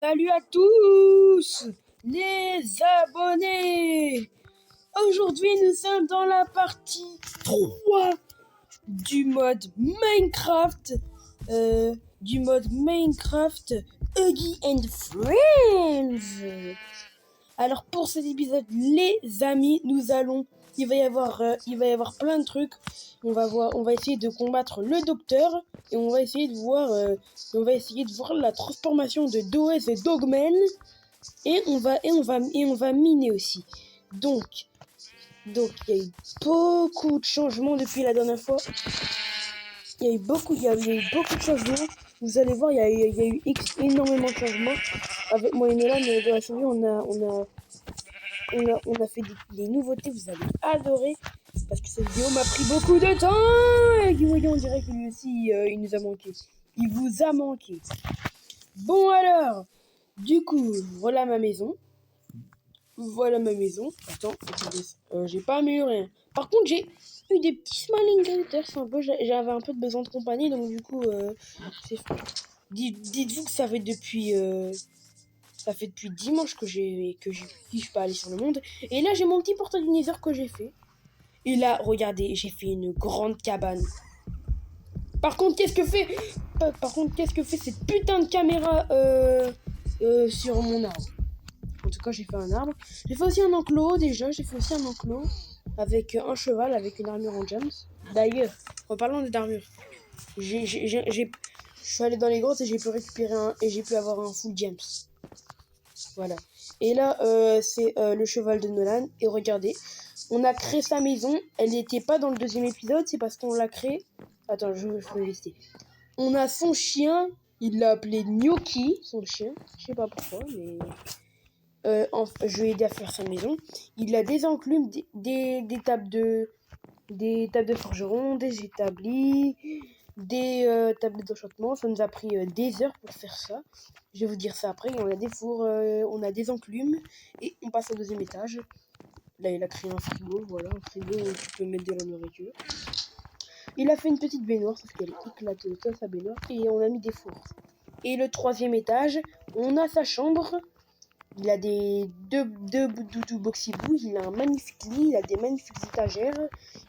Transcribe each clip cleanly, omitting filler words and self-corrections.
Salut à tous les abonnés. Aujourd'hui nous sommes dans la partie 3 du mode Minecraft Huggy and Friends. Alors pour cet épisode les amis, il va y avoir plein de trucs. On va essayer de combattre le docteur et on va essayer de voir la transformation de Doez et Dogman et on va miner aussi. Donc il y a eu beaucoup de changements depuis la dernière fois. Il y a eu beaucoup de changements. Vous allez voir, il y a eu énormément de changements. Avec moi et Nolan de la série, on a fait des nouveautés, vous allez adorer. Parce que cette vidéo m'a pris beaucoup de temps. Et voyez, on dirait que lui aussi, il nous a manqué. Il vous a manqué. Bon alors, du coup, voilà ma maison. Attends, j'ai pas amélioré. Par contre, j'ai eu des petits smiling glitters. J'avais un peu de besoin de compagnie, donc du coup, c'est. Dites-vous que ça fait depuis dimanche que je suis pas allé sur le monde. Et là, j'ai mon petit portail du Nether que j'ai fait. Et là, regardez, j'ai fait une grande cabane. Par contre, qu'est-ce que fait cette putain de caméra sur mon arbre? En tout cas, j'ai fait un arbre. J'ai fait aussi un enclos déjà. J'ai fait aussi un enclos avec un cheval, avec une armure en gems. D'ailleurs, en parlant d'armure, je suis allé dans les grottes et j'ai pu avoir un full gems. Voilà. Et là, c'est le cheval de Nolan. Et regardez, on a créé sa maison. Elle n'était pas dans le deuxième épisode. C'est parce qu'on l'a créé. Attends, je vais lister. On a son chien. Il l'a appelé Gnocchi, son chien. Je sais pas pourquoi, mais... je vais aider à faire sa maison. Il a des enclumes, des tables de forgeron, des établis, des tables d'enchantement. Ça nous a pris des heures pour faire ça. Je vais vous dire ça après. On a des fours, on a des enclumes et on passe au deuxième étage. Là, il a créé un frigo, voilà, un frigo où tu peux mettre de la nourriture. Il a fait une petite baignoire, sauf qu'elle est éclatée sa baignoire, et on a mis des fours. Et le troisième étage, on a sa chambre. Il a deux doudous boxy-boo, il a un magnifique lit, il a des magnifiques étagères,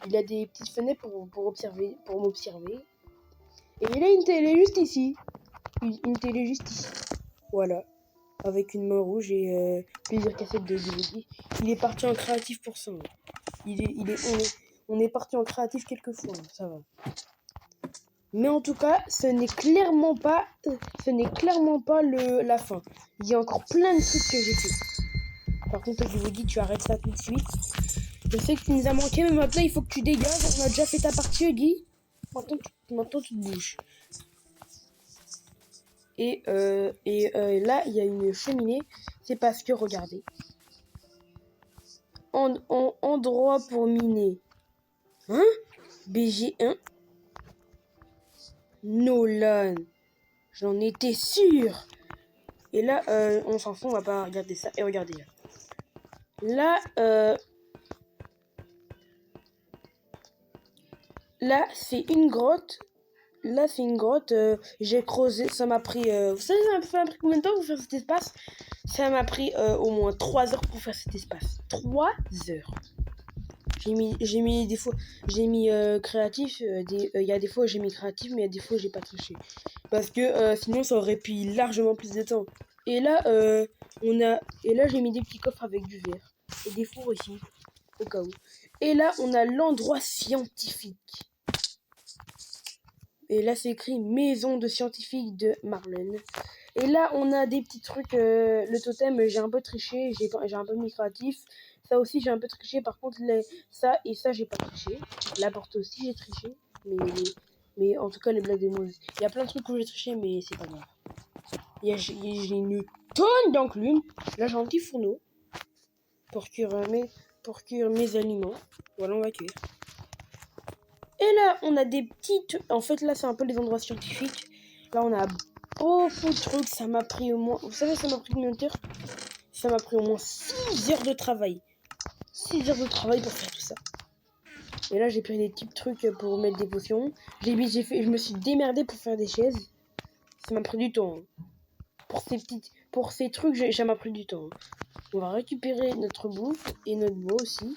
il a des petites fenêtres pour m'observer. Et il a une télé juste ici. Une télé juste ici. Voilà. Avec une main rouge et plusieurs cassettes de DVD. Il est parti en créatif pour ça. On est parti en créatif quelques fois, ça va. Mais en tout cas, ce n'est clairement pas la fin. Il y a encore plein de trucs que j'ai fait. Par contre, je vous dis, tu arrêtes ça tout de suite. Je sais que tu nous as manqué, mais maintenant, il faut que tu dégages. On a déjà fait ta partie, Huggy. Maintenant, tu te bouges. Et là, il y a une cheminée. C'est parce que, regardez. Endroit pour miner. Hein? BG1. Nolan. J'en étais sûr. Et là, on s'en fout, on va pas regarder ça. Et regardez là. Là, c'est une grotte. J'ai creusé, ça m'a pris... vous savez, ça m'a pris combien de temps pour faire cet espace? Ça m'a pris au moins 3 heures pour faire cet espace. 3 heures. J'ai mis des fois... J'ai mis créatif. Il y a des fois j'ai mis créatif, mais il y a des fois j'ai pas triché. Parce que sinon, ça aurait pris largement plus de temps. Et là, j'ai mis des petits coffres avec du verre. Et des fours ici, au cas où. Et là, on a l'endroit scientifique. Et là, c'est écrit maison de scientifique de Marlène. Et là, on a des petits trucs. Le totem, j'ai un peu triché. J'ai un peu mis créatif. Ça aussi, j'ai un peu triché. Par contre, ça et ça, j'ai pas triché. La porte aussi, j'ai triché. Mais en tout cas, les blagues de Mose. Il y a plein de trucs où j'ai triché, mais c'est pas grave. J'ai une tonne d'enclumes. Là, j'ai un petit fourneau. Pour cuire mes aliments. Voilà, on va cuire. Et là, on a des petites... En fait, là, c'est un peu les endroits scientifiques. Là, on a beaucoup de trucs. Ça m'a pris au moins... Vous savez, ça m'a pris combien de heures? Ça m'a pris au moins 6 heures de travail. 6 heures de travail pour faire tout ça. Et là, j'ai pris des petits trucs pour mettre des potions. Je me suis démerdé pour faire des chaises. Ça m'a pris du temps. Hein. pour ces trucs, ça m'a pris du temps. On va récupérer notre bouffe et notre bois aussi.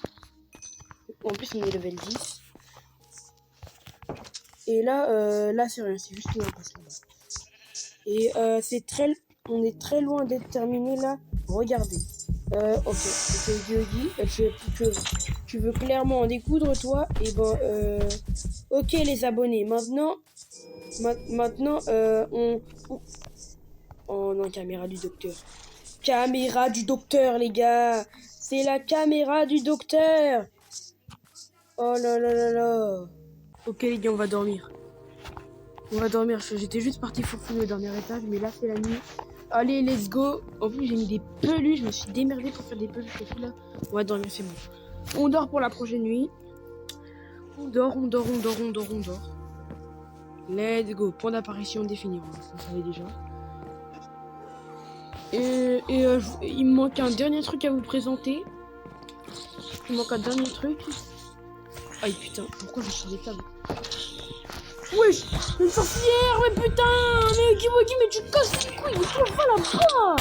En plus, on est level 10. Et là, là c'est rien, c'est juste une impasse là-bas. Et on est très loin d'être terminé là. Regardez. Ok, Yogi, tu veux clairement en découdre toi. Et ben, ok les abonnés. Maintenant, oh non, caméra du docteur. Caméra du docteur, les gars. C'est la caméra du docteur. Oh là là là là. Ok les gars, on va dormir. On va dormir. J'étais juste parti fouiller au dernier étage, mais là c'est la nuit. Allez, let's go. En plus, j'ai mis des peluches. Je me suis démerdé pour faire des peluches et tout là. On va dormir, c'est bon. On dort pour la prochaine nuit. On dort. Let's go. Point d'apparition défini. Vous savez déjà. Il me manque un dernier truc à vous présenter. Il me manque un dernier truc. Aïe putain, pourquoi je suis des tables? Wesh, une sorcière, mais putain, mais Kiwaki, mais tu casses les couilles, mais toi va là-bas.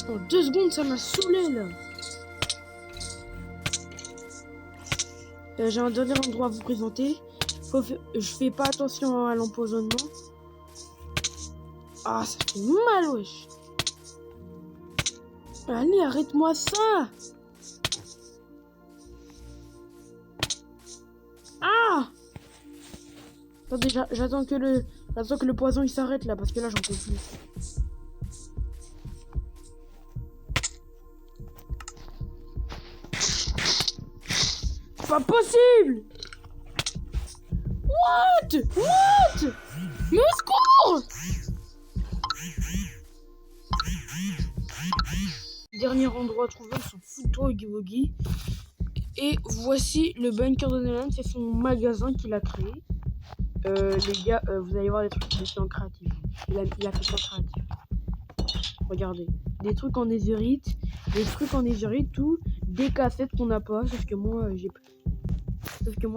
En 2 secondes, ça m'a saoulé là. J'ai un dernier endroit à vous présenter. Je fais pas attention à l'empoisonnement. Ah, ça fait mal, wesh. Allez, arrête-moi ça. Ah! Attendez, j'attends que le poison il s'arrête là, parce que là j'en peux plus. Pas possible! What? Mais au secours! Dernier endroit trouvé, on s'en fout de toi, Givogi. Et voici le bunker de Nolan, c'est son magasin qu'il a créé. Les gars, vous allez voir des trucs qui sont créatifs. Il a fait ça créatif. Regardez, des trucs en netherite, tout, des cassettes qu'on n'a pas, sauf que moi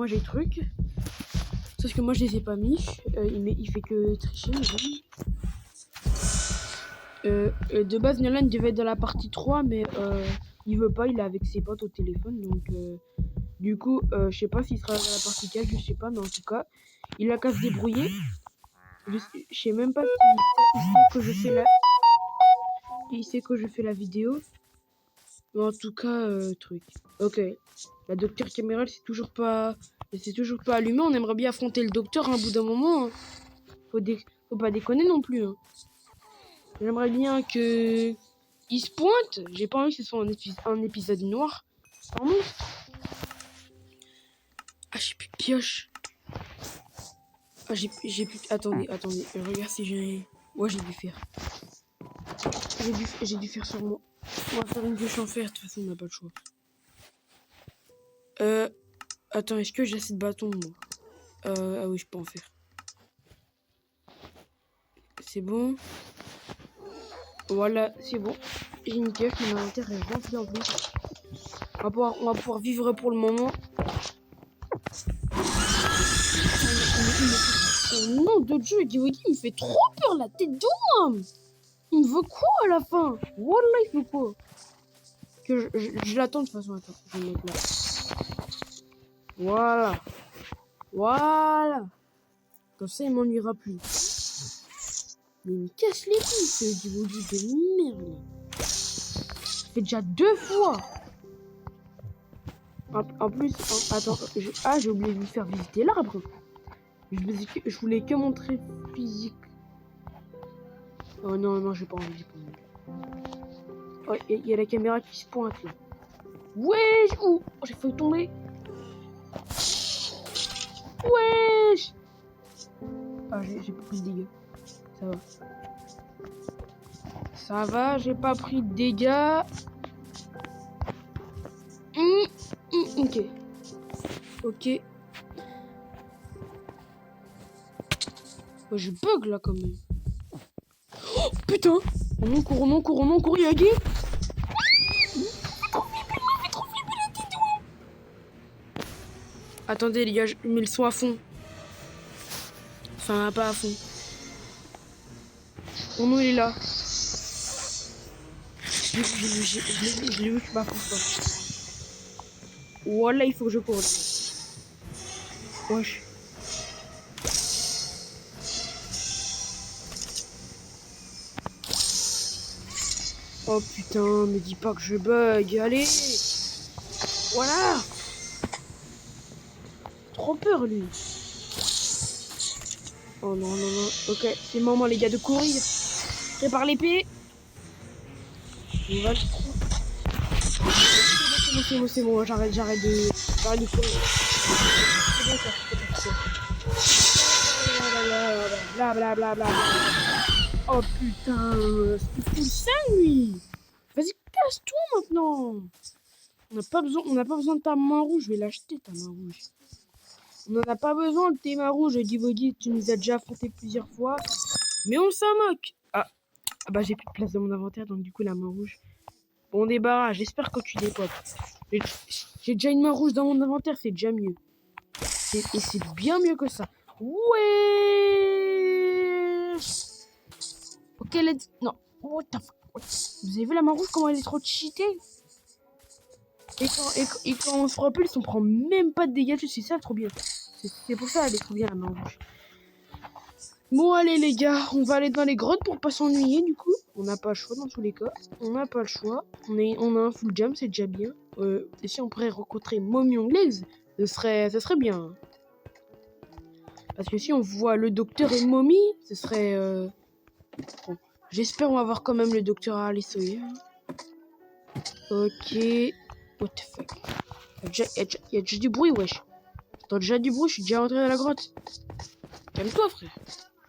j'ai trucs. Sauf que moi je les ai pas mis. Il fait que tricher, de base Nolan devait être dans la partie 3, mais il veut pas, il est avec ses potes au téléphone, donc du coup je sais pas s'il sera dans la partie 4, je sais pas, mais en tout cas il a qu'à se débrouiller. Je sais même pas s'il sait que je fais il sait que je fais la vidéo, mais en tout cas truc. Ok, la docteur Caméral c'est toujours pas allumé. On aimerait bien affronter le docteur à un bout d'un moment, hein. Faut pas déconner non plus, hein. J'aimerais bien que il se pointe. J'ai pas envie que ce soit un épisode noir. Pardon. Ah, j'ai plus de pioche. Ah, j'ai plus. Attendez. Regarde si j'ai. Ouais, j'ai dû faire. J'ai dû faire sur moi. On va faire une pioche en fer. De toute façon, on n'a pas le choix. Attends, est-ce que j'ai assez de bâtons, moi? Ah oui, je peux en faire. C'est bon. Voilà, c'est bon. J'ai une pioche, mon inventaire est rempli en plus. On va pouvoir vivre pour le moment. Oh nom de Dieu, Giwaki, il me fait trop peur la tête d'homme. Il me veut quoi à la fin? Wallah, il veut quoi? Que je l'attends de toute façon. Attends, je vais le mettre là. Voilà. Comme ça, il m'ennuiera plus. Mais il me casse les couilles, ce Giwaki de merde. Ça fait déjà 2 fois. En plus, attends, j'ai oublié de lui faire visiter l'arbre. Je voulais que montrer physique. Oh non, j'ai pas envie. Oh, il y a la caméra qui se pointe là. Wesh! Oh, j'ai failli tomber. Wesh! Ah, j'ai pas pris de dégâts. Ça va, j'ai pas pris de dégâts. Ok. Oh, je bug là quand même. Oh putain! On court, Yagi! Attendez les gars, je mets le son à fond. Enfin, pas à fond. Mon nom il est là. Je l'ai vu, je suis pas fort. Voilà, il faut que je cours. Wesh. Oh putain, me dis pas que je bug. Allez. Voilà. Trop peur lui. Oh non, non, non. Ok, c'est le moment les gars de courir. Prépare l'épée. On va le trouver. C'est bon, j'arrête de courir. C'est bon ça, blablabla. Oh putain, c'est full 5 lui. Vas-y, casse-toi maintenant. On n'a pas besoin de ta main rouge, je vais l'acheter ta main rouge. On n'en a pas besoin de tes mains rouges, Dibody, tu nous as déjà affronté plusieurs fois. Mais on s'en moque. Ah bah j'ai plus de place dans mon inventaire, donc du coup la main rouge. Bon débarras, j'espère que tu dépopes. J'ai déjà une main rouge dans mon inventaire, c'est déjà mieux. Et c'est bien mieux que ça. Ouais. Ok, let's... Non. What the fuck. Vous avez vu la main rouge, comment elle est trop cheatée? Et quand on se repulse, on prend même pas de dégâts. C'est ça, trop bien. C'est pour ça, elle est trop bien, la main rouge. Bon, allez, les gars. On va aller dans les grottes pour pas s'ennuyer, du coup. On n'a pas le choix, dans tous les cas. On n'a pas le choix. On a un full jump, c'est déjà bien. Et si on pourrait rencontrer Mommy Anglaise, ce serait bien. Parce que si on voit le docteur et Mommy, ce serait... Bon. J'espère qu'on va voir quand même le docteur Harley Sawyer. Ok. What the fuck. Il y a déjà du bruit, wesh. T'as déjà du bruit, je suis déjà rentré dans la grotte. Calme-toi, frère.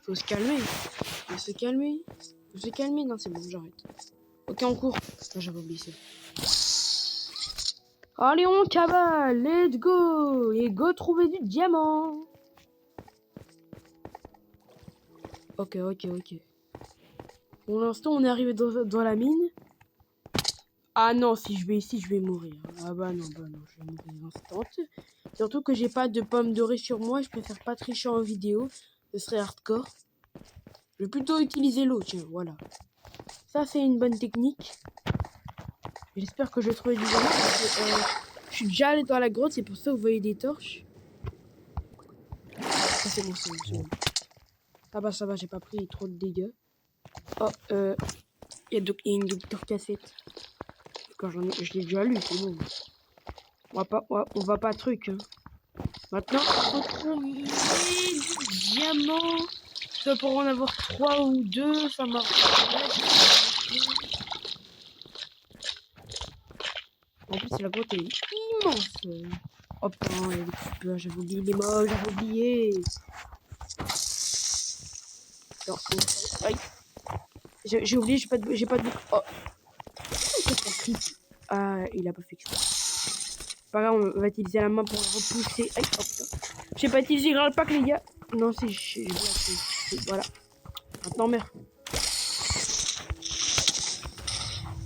Faut se calmer. Faut se calmer. Faut se calmer. Non, c'est bon, j'arrête. Ok, on court. Non, j'avais oublié ça. Allez, on cavale. Let's go. Et go trouver du diamant. Ok. Pour l'instant, on est arrivé dans la mine. Ah non, si je vais ici, je vais mourir. Ah bah non, je vais mourir instant. Surtout que j'ai pas de pommes dorées sur moi, je préfère pas tricher en vidéo. Ce serait hardcore. Je vais plutôt utiliser l'eau, tiens, voilà. Ça, c'est une bonne technique. J'espère que je vais trouver du diamant. Je suis déjà allé dans la grotte, c'est pour ça que vous voyez des torches. Ça, c'est bon. Ah bah ça va, j'ai pas pris trop de dégâts. Oh, il y a une docteur cassette. Quand je l'ai déjà lu, c'est bon. On va pas truc. Hein. Maintenant, faut trouver du diamant. Ça pour en avoir 3 ou 2, ça marche. En plus, la grotte est immense. Oh putain, il y a des creepers, j'avais oublié les mots, j'avais oublié. Non, aïe. J'ai oublié, j'ai pas de boucle. Oh. Ah, il a pas fait exprès. Pas grave, on va utiliser la main pour repousser. Aïe, oh putain. J'ai pas utilisé grand pack, les gars. Non, c'est voilà. Maintenant, merde.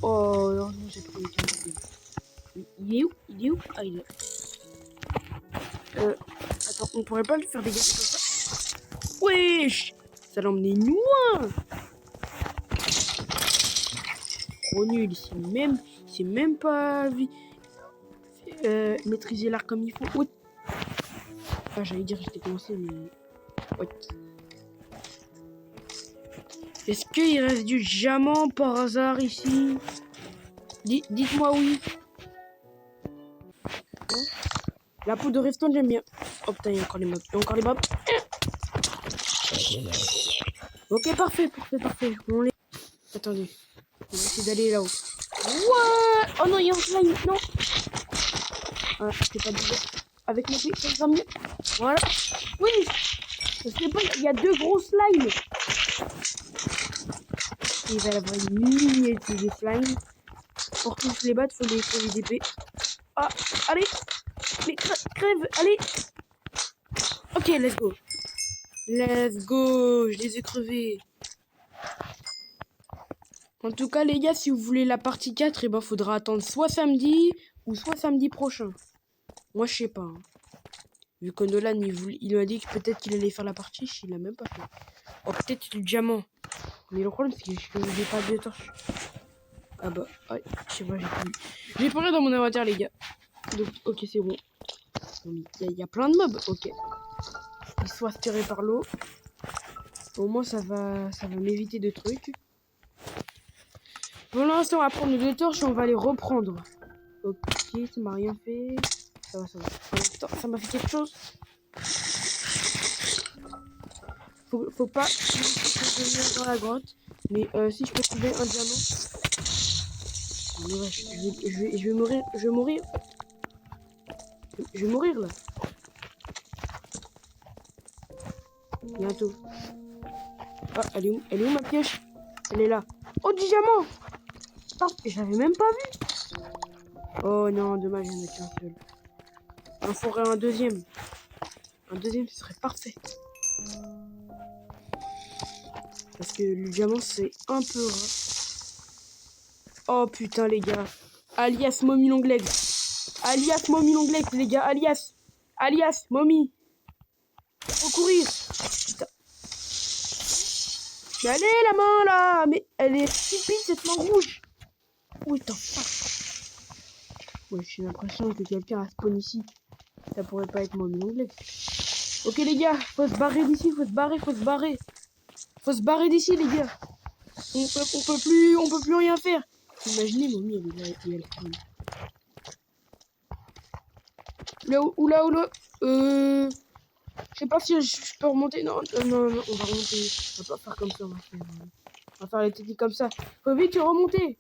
Oh non, j'ai pris le temps. Il est où? Ah, il est là. Attends, on pourrait pas le faire dégager comme ça. Wesh! Ça l'a emmené loin! Trop nul, c'est même pas maîtriser l'art comme il faut. What? Ah, j'allais dire, j'étais commencé, mais. What? Est-ce qu'il reste du diamant par hasard ici? Dites-moi oui. Hein? La poudre de redstone, j'aime bien. Oh putain, il y a encore les mobs. Ok, parfait. Attendez. On va essayer d'aller là-haut. What? Oh non, il y a un slime. Non. Ah, c'est pas bizarre. Avec mon pied, ça sera mieux. Voilà. Oui. Je sais pas, il y a 2 gros slimes. Il va y avoir une lignée de slime. Pour tous les battre, faut les DP. Ah, allez. Mais crève, allez. Ok, let's go. Je les ai crevés. En tout cas, les gars, si vous voulez la partie 4, eh ben, faudra attendre soit samedi ou soit samedi prochain. Moi, je sais pas. Hein. Vu que Nolan, il m'a dit que peut-être qu'il allait faire la partie, il l'a même pas fait. Oh, peut-être le diamant. Mais le problème, c'est que j'ai pas de torche. Ah bah, ouais, je sais pas, j'ai plus. J'ai plus rien dans mon inventaire, les gars. Donc, ok, c'est bon. Il y a plein de mobs, ok. Ils sont aspirés par l'eau. Au moins, ça va m'éviter de trucs. Pour l'instant, on va prendre deux torches et on va les reprendre. Ok, ça m'a rien fait. Ça va, ça va. Attends, ça m'a fait quelque chose. Faut pas venir dans la grotte. Mais si je peux trouver un diamant. Mais ouais, je vais mourir. Je vais mourir. Je vais mourir là. Bientôt. Ah, elle est où ma pioche? Elle est là. Oh, du diamant! Ah, j'avais même pas vu. Oh non, dommage, il n'y en a qu'un seul. Il en faudrait un deuxième. Un deuxième, ce serait parfait. Parce que le diamant, c'est un peu rare. Oh putain, les gars. Alias Mommy Longlegs. Alias Mommy Longlegs, les gars. Alias Mommy. Faut courir. Putain. Mais allez, la main, là. Mais elle est stupide, cette main rouge. Où est-ce que ouais, j'ai l'impression que quelqu'un a spawn ici. Ça pourrait pas être Mommy Longlegs. Ok, les gars. Faut se barrer d'ici. Faut se barrer. Faut se barrer d'ici, les gars. On peut plus rien faire. Imaginez, Mommy, elle est là et elle spawn. Là. Je sais pas si je peux remonter. Non, on va remonter. On va pas faire comme ça. On va faire les techniques comme ça. Faut vite remonter.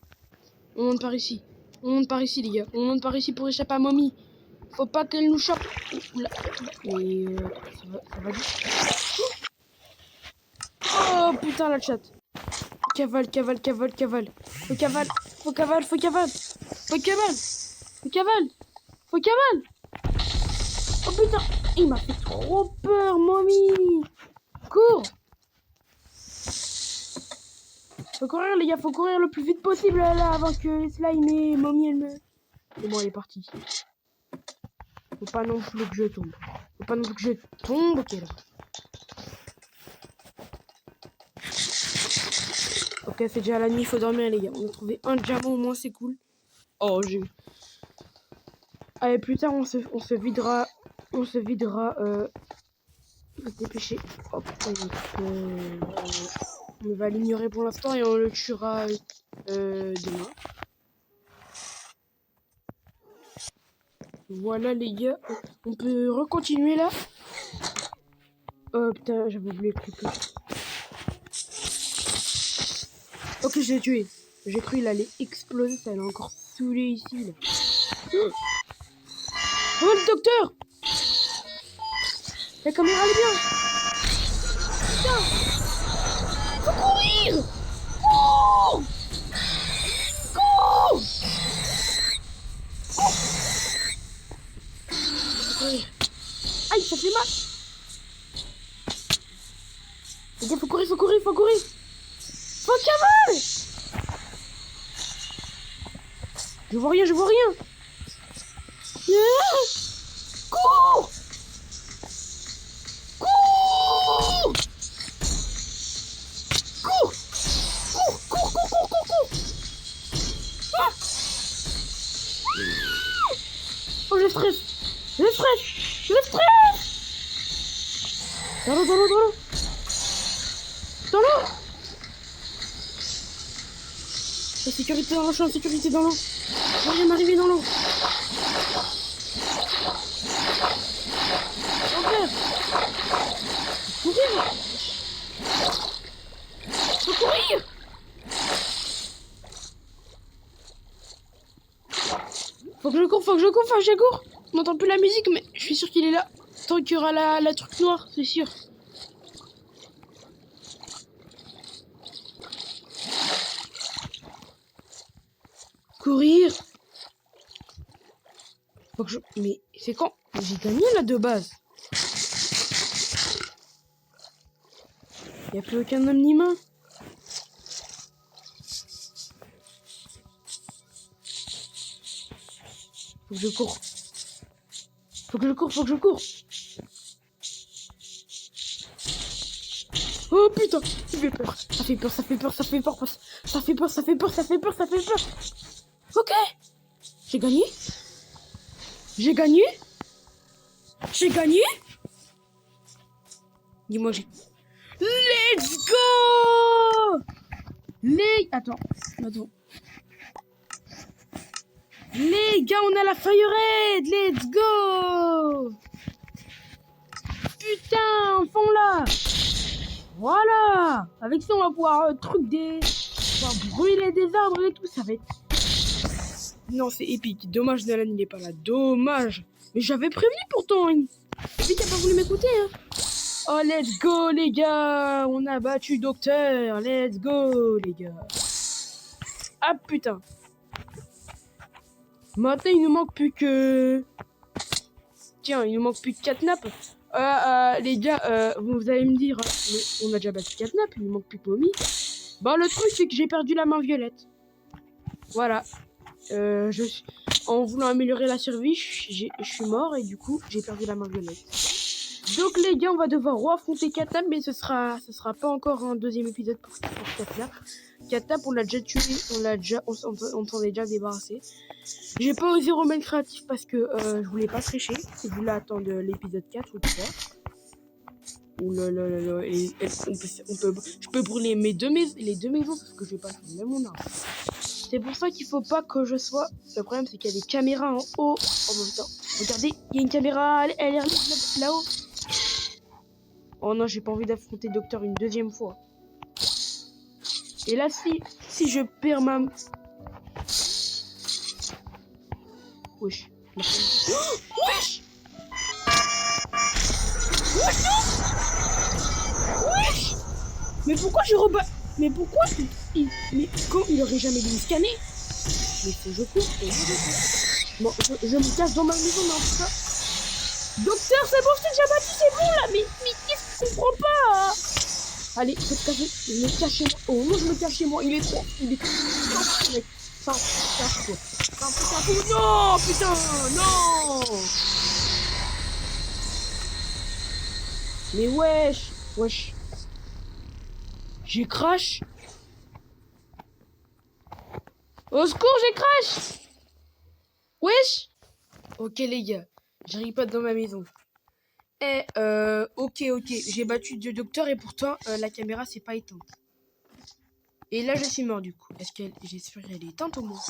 On monte par ici. Les gars. On monte par ici pour échapper à Mommy. Faut pas qu'elle nous chope. Mais ça va vite. Oh putain, la chatte. Cavale. Faut cavale. Oh putain, il m'a fait trop peur, Mommy. Cours. Faut courir, les gars, faut courir le plus vite possible là avant que les slime et Mommy elle me... C'est bon, elle est partie. Faut pas non plus que je tombe. Ok, là. Ok, c'est déjà la nuit, faut dormir, les gars. On a trouvé un diamant, au moins, c'est cool. Oh, j'ai... Allez, plus tard, on se videra... On se dépêcher. Hop, on va l'ignorer pour l'instant et on le tuera demain. Voilà, les gars. On peut recontinuer là. Oh putain, j'avais oublié le truc. Ok, je l'ai tué. J'ai cru qu'il allait exploser, ça allait encore saoulé ici. Là. Oh, le docteur! La caméra, elle est bien! Putain! Faut courir! Cours! Cours! Aïe, ça fait mal! Les gars, faut courir! Faut cavale! Je vois rien! Cours! Ah! Oh, je stresse! Dans l'eau! La sécurité dans l'eau, je suis en sécurité dans l'eau. Je vois rien m'arriver dans l'eau. Frère, faut courir. Faut que je cours. On n'entend plus la musique, mais je suis sûr qu'il est là. Tant qu'il y aura la truc noire, c'est sûr. Courir. Faut que je... Mais c'est quand? J'ai gagné là de base. Y'a plus aucun homme ni main. Faut que je cours. Oh putain, ça fait peur. Ça fait peur, ça fait peur, ça fait peur. Ça fait peur, ça fait peur, ça fait peur, ça fait peur. Ok. J'ai gagné. J'ai gagné. J'ai gagné. Dis-moi, j'ai... Let's go. Attends. Les gars, on a la Fire Red. Let's go. Putain, enfin là. Voilà. Avec ça, on va pouvoir on va brûler des arbres et tout. Ça va être... Non, c'est épique. Dommage, Nolan, il n'est pas là. Dommage. Mais j'avais prévenu pourtant. Lui, t'as pas voulu m'écouter, hein. Oh, let's go, les gars. On a battu Docteur. Let's go, les gars. Ah, putain. Maintenant, il nous manque plus que... Tiens, il nous manque plus que Catnap. Les gars, vous allez me dire... mais on a déjà battu Catnap, il nous manque plus que Mommy. Bon, le truc, c'est que j'ai perdu la main violette. Voilà. En voulant améliorer la survie, je suis mort et du coup, j'ai perdu la main violette. Donc les gars, on va devoir affronter Catnap, mais ce sera pas encore un deuxième épisode pour Catnap. Catnap, on l'a déjà tué, on s'en est déjà débarrassé. J'ai pas osé remettre créatif parce que je voulais pas tricher. Je voulais attendre l'épisode 4 ou 3. Ou je peux brûler les deux maisons parce que je vais pas faire même mon arbre. C'est pour ça qu'il faut pas que je sois... Le problème, c'est qu'il y a des caméras en haut. Oh mon putain, regardez, il y a une caméra, elle est là-haut. Oh non, j'ai pas envie d'affronter Docteur une deuxième fois. Et là, si je perds ma... Wesh. Wesh. Wesh. Mais pourquoi je rebats... Mais pourquoi mais quand il aurait jamais dû me scanner? Mais faut que je cours. Bon, je me cache dans ma maison, mais en tout cas... Docteur, c'est bon, je t'ai déjà battu, c'est bon là. Mais qu'est-ce que tu comprends pas? Allez, je vais te cacher. Je me cache chez moi. Oh non, je me cache chez moi. Il est trop. Mec. Ça, cache-toi. Non, putain, non. Mais wesh. J'ai crash. Au secours, j'ai crash. Wesh. Ok les gars, j'arrive pas dans ma maison. Ok, j'ai battu le docteur et pourtant la caméra s'est pas éteinte. Et là je suis mort du coup. J'espère qu'elle est éteinte au moins.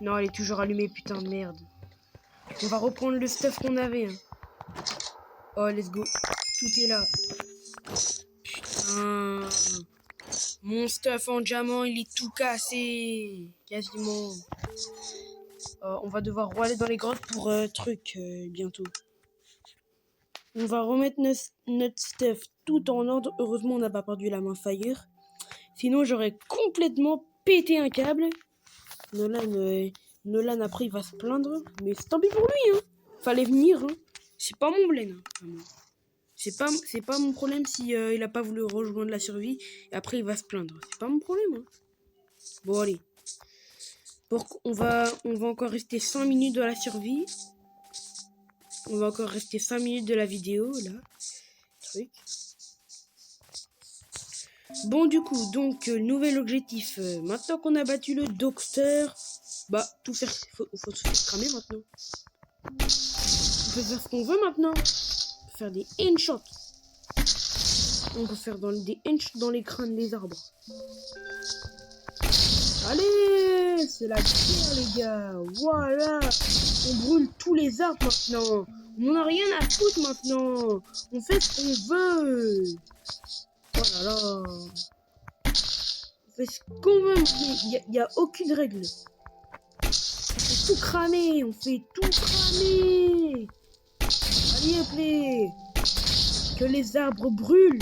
Non, elle est toujours allumée, putain de merde. On va reprendre le stuff qu'on avait. Hein. Oh, let's go. Tout est là. Putain. Mon stuff en diamant, il est tout cassé. Quasiment. On va devoir aller dans les grottes pour bientôt. On va remettre notre stuff tout en ordre. Heureusement, on n'a pas perdu la main Fire. Sinon, j'aurais complètement pété un câble. Nolan, après, il va se plaindre. Mais c'est tant pis pour lui. Hein. Fallait venir. Hein. C'est pas mon blême. Hein. C'est pas mon problème si il a pas voulu rejoindre la survie. Et après, il va se plaindre. C'est pas mon problème. Hein. Bon, allez. On va encore rester 5 minutes dans la survie. On va encore rester 5 minutes de la vidéo, là. Truc. Bon, du coup, donc, nouvel objectif. Maintenant qu'on a battu le docteur, bah, tout faire... Faut se faire cramer maintenant. On peut faire ce qu'on veut maintenant. On peut faire des headshots. On peut faire des headshots dans les crânes des arbres. Allez, c'est la guerre, les gars. Voilà. On brûle tous les arbres maintenant. On n'a rien à foutre maintenant. On fait ce qu'on veut. Oh là là. On fait ce qu'on veut. Il n'y a aucune règle. On fait tout cramer. Allez, appelez. Que les arbres brûlent.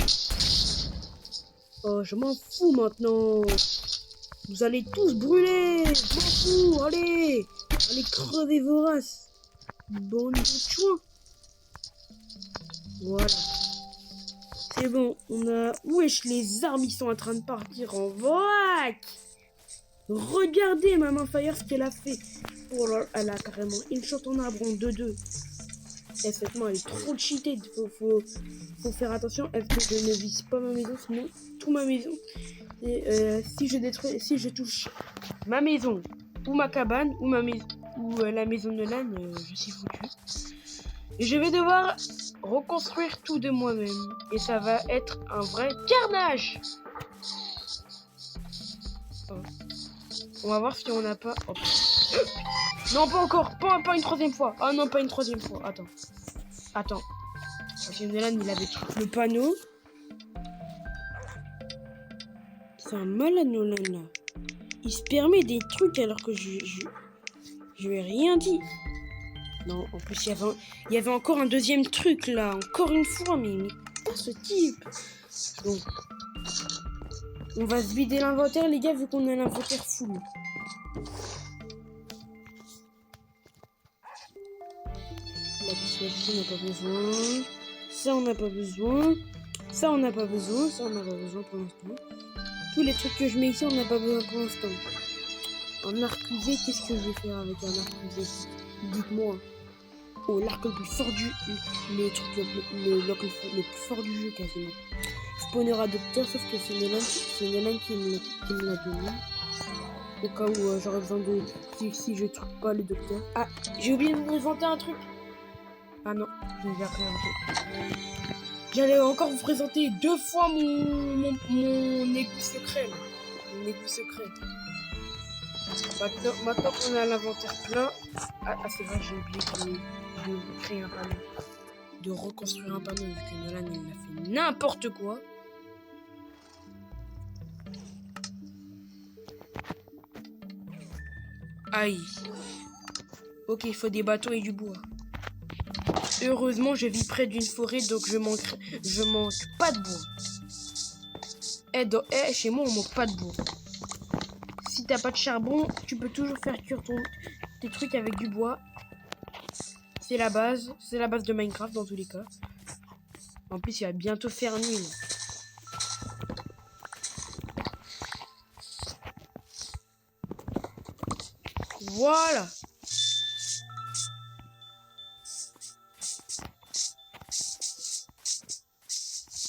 Oh, je m'en fous maintenant. Vous allez tous brûler. Je m'en fous. Allez crever vos races. Bonne chouin. Voilà. C'est bon, on a... Wesh, les arbres, ils sont en train de partir en vrac. Regardez, Maman Fire, ce qu'elle a fait. Oh là, elle a carrément une shot en arbre en 2-2. Et cette main elle est trop cheatée. Faut faire attention à ce que je ne vise pas ma maison, sinon tout ma maison. Et si je touche ma maison ou ma cabane ou la maison de l'âne, je suis foutu. Et je vais devoir reconstruire tout de moi-même. Et ça va être un vrai carnage. Oh. On va voir si on n'a pas... Oh. Non, pas encore. Pas une troisième fois. Ah non, pas une troisième fois. Attends. Parce que l'âne, il avait le panneau. C'est un malade, Nolan, là. Il se permet des trucs alors que je lui ai rien dit. Non, en plus, il y avait encore un deuxième truc, là. Encore une fois, mais pas ce type. Donc, on va se vider l'inventaire, les gars, vu qu'on a l'inventaire full. La piste, on n'a pas besoin. Ça, on n'a pas besoin. Ça, on n'a pas besoin. Ça, on n'a pas besoin pour l'instant. Tous les trucs que je mets ici, on n'a pas besoin pour l'instant. Un arc usé, qu'est-ce que je vais faire avec un arc usé? Dites-moi. Oh, l'arc le plus fort le plus fort du jeu, quasiment. Spawner à docteur, sauf que c'est Nelan qui me l'a donné. Au cas où j'aurais besoin de... Si je trouve pas le docteur. Ah, j'ai oublié de vous présenter un truc. Ah non, je vais présenté. J'allais encore vous présenter 2 fois mon égout secret. Là. Mon égout secret. Maintenant qu'on a l'inventaire plein. Ah c'est vrai, j'ai oublié de créer un panneau. De reconstruire un panneau, vu que Nolan il a fait n'importe quoi. Aïe. Ok, il faut des bateaux et du bois. Heureusement, je vis près d'une forêt, donc je manque pas de bois. Chez moi, on manque pas de bois. Si t'as pas de charbon, tu peux toujours faire cuire tes trucs avec du bois. C'est la base de Minecraft dans tous les cas. En plus, il va bientôt faire nuit. Voilà.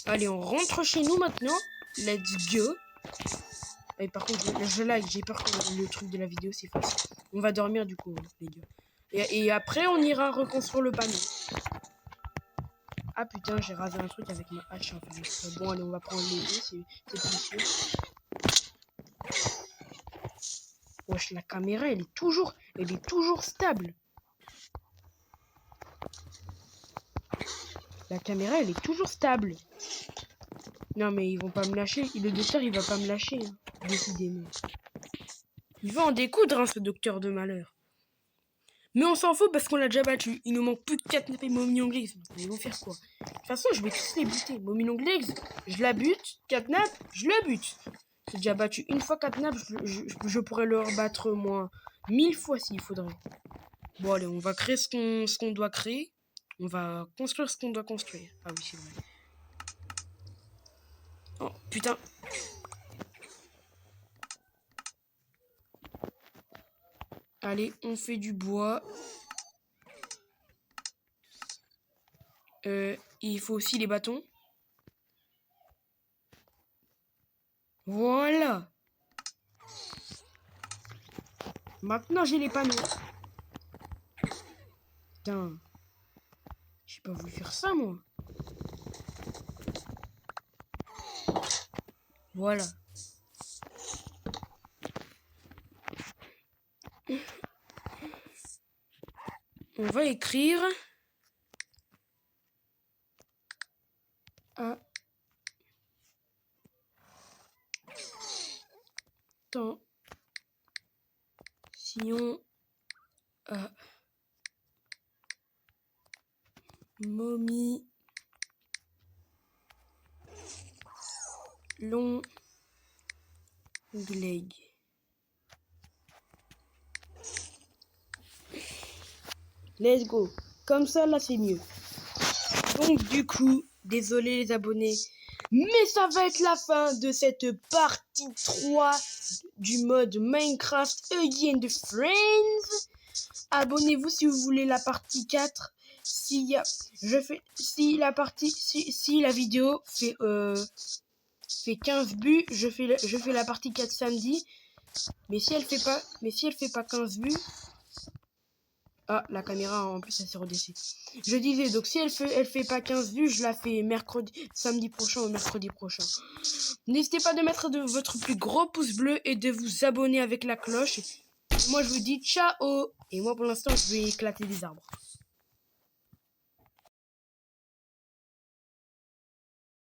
Allez, on rentre chez nous maintenant. Let's go. Et par contre, je lag, j'ai peur que le truc de la vidéo s'efface. On va dormir du coup, les gars. Et après, on ira reconstruire le panneau. Ah putain, j'ai rasé un truc avec ma hache. Enfin, bon, allez, on va prendre les deux, c'est plus sûr. Wesh, la caméra, elle est toujours stable. La caméra, elle est toujours stable. Non, mais ils vont pas me lâcher. Le docteur, il va pas me lâcher. Hein, décidément. Il va en découdre, hein, ce docteur de malheur. Mais on s'en fout parce qu'on l'a déjà battu. Il nous manque plus que 4 et Mommy Long Legs. Ils vont faire quoi? De toute façon, je vais tous les buter. Mommy Long Legs, je la bute. Catnap, je la bute. J'ai déjà battu une fois Catnap. Je pourrais le rebattre moins 1000 fois s'il faudrait. Bon, allez, on va créer ce qu'on doit créer. On va construire ce qu'on doit construire. Ah oui, c'est vrai. Oh, putain. Allez, on fait du bois. Il faut aussi les bâtons. Voilà. Maintenant, j'ai les panneaux. Putain. J'ai pas voulu faire ça, moi. Voilà. On va écrire... Attention à Mommy Long Leg. Let's go. Comme ça, là, c'est mieux. Donc, du coup, désolé les abonnés, mais ça va être la fin de cette partie 3 du mode Minecraft Again the Friends. Abonnez-vous si vous voulez la partie 4. si la partie, si la vidéo fait 15 vues, je fais la partie 4 samedi. Mais si elle fait pas 15 vues, ah, la caméra en plus elle s'est redressée. Je disais donc si elle fait pas 15 vues, je la fais samedi prochain ou mercredi prochain. N'hésitez pas de mettre votre plus gros pouce bleu et de vous abonner avec la cloche. Moi je vous dis ciao. Et moi pour l'instant je vais éclater des arbres.